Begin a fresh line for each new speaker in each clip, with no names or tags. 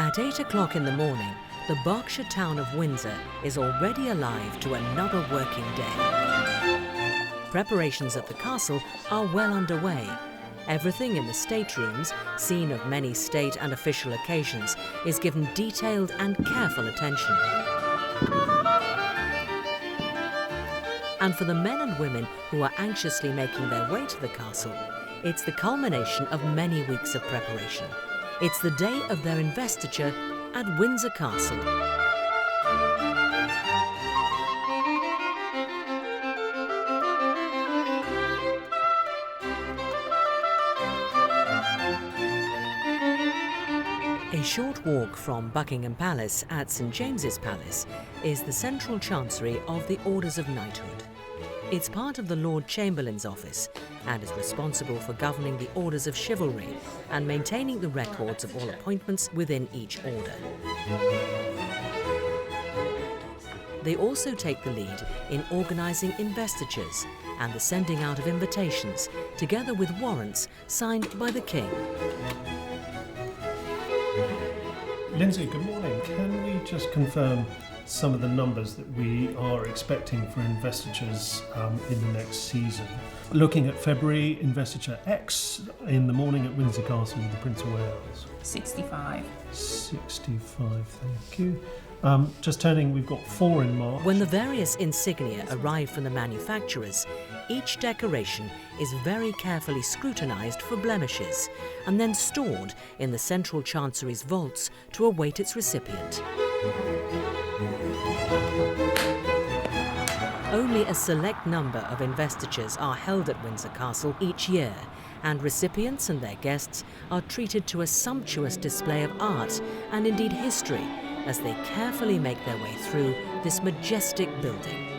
At 8 o'clock in the morning, the Berkshire town of Windsor is already alive to another working day. Preparations at the castle are well underway. Everything in the staterooms, scene of many state and official occasions, is given detailed and careful attention. And for the men and women who are anxiously making their way to the castle, it's the culmination of many weeks of preparation. It's the day of their investiture at Windsor Castle. A short walk from Buckingham Palace at St James's Palace is the central chancery of the Orders of Knighthood. It's part of the Lord Chamberlain's office and is responsible for governing the orders of chivalry and maintaining the records of all appointments within each order. They also take the lead in organising investitures and the sending out of invitations, together with warrants signed by the King.
Lindsay, good morning. Can we just confirm some of the numbers that we are expecting for investitures in the next season? Looking at February, Investiture X in the morning at Windsor Castle with the Prince of Wales.
65.
65, thank you. Just turning, we've got 4 in March.
When the various insignia arrive from the manufacturers, each decoration is very carefully scrutinised for blemishes and then stored in the central chancery's vaults to await its recipient. Only a select number of investitures are held at Windsor Castle each year, and recipients and their guests are treated to a sumptuous display of art and indeed history as they carefully make their way through this majestic building.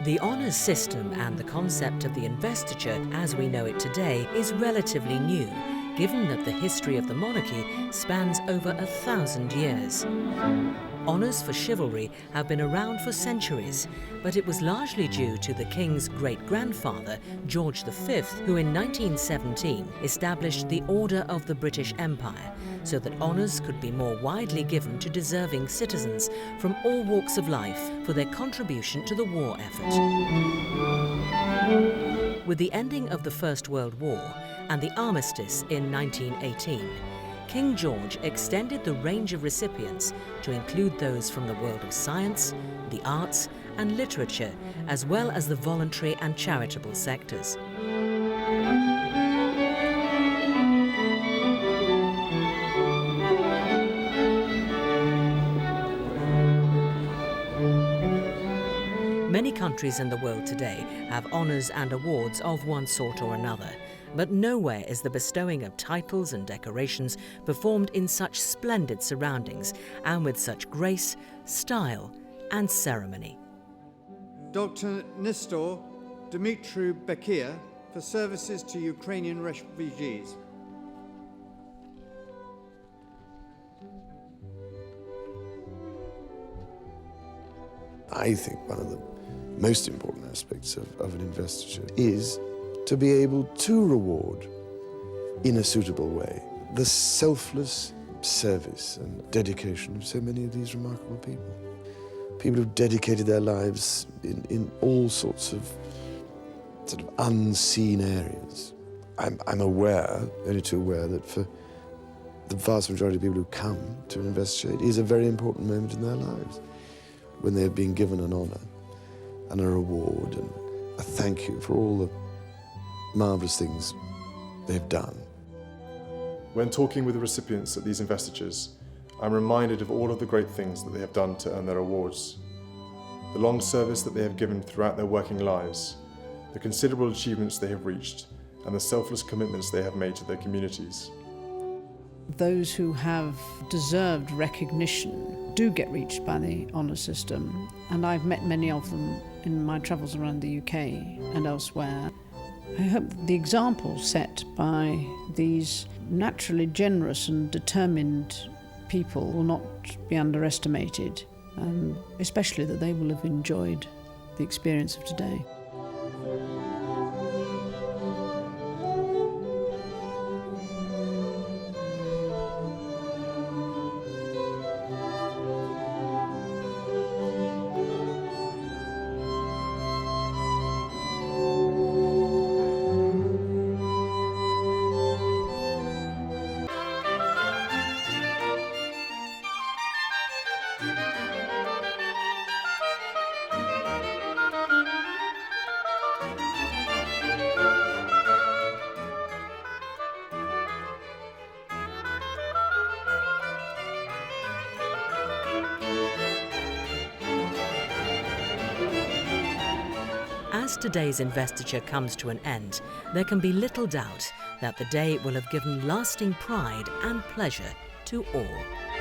The honours system and the concept of the investiture as we know it today is relatively new, given that the history of the monarchy spans over 1,000 years. Honours for chivalry have been around for centuries, but it was largely due to the King's great-grandfather, George V, who in 1917 established the Order of the British Empire, so that honours could be more widely given to deserving citizens from all walks of life for their contribution to the war effort. With the ending of the First World War and the armistice in 1918, King George extended the range of recipients to include those from the world of science, the arts and literature, as well as the voluntary and charitable sectors. Many countries in the world today have honours and awards of one sort or another, but nowhere is the bestowing of titles and decorations performed in such splendid surroundings and with such grace, style and ceremony.
Dr. Nistor Becia for services to Ukrainian refugees.
I think one of the most important aspects of an investiture is to be able to reward in a suitable way the selfless service and dedication of so many of these remarkable people. People who've dedicated their lives in all sorts of sort of unseen areas. I'm aware, only too aware, that for the vast majority of people who come to an investiture, it is a very important moment in their lives when they're being given an honour and a reward and a thank you for all the marvellous things they've done.
When talking with the recipients at these investitures, I'm reminded of all of the great things that they have done to earn their awards, the long service that they have given throughout their working lives, the considerable achievements they have reached, and the selfless commitments they have made to their communities.
Those who have deserved recognition do get reached by the honour system, and I've met many of them in my travels around the UK and elsewhere. I hope that the example set by these naturally generous and determined people will not be underestimated, and especially that they will have enjoyed the experience of today.
as today's investiture comes to an end, there can be little doubt that the day will have given lasting pride and pleasure to all.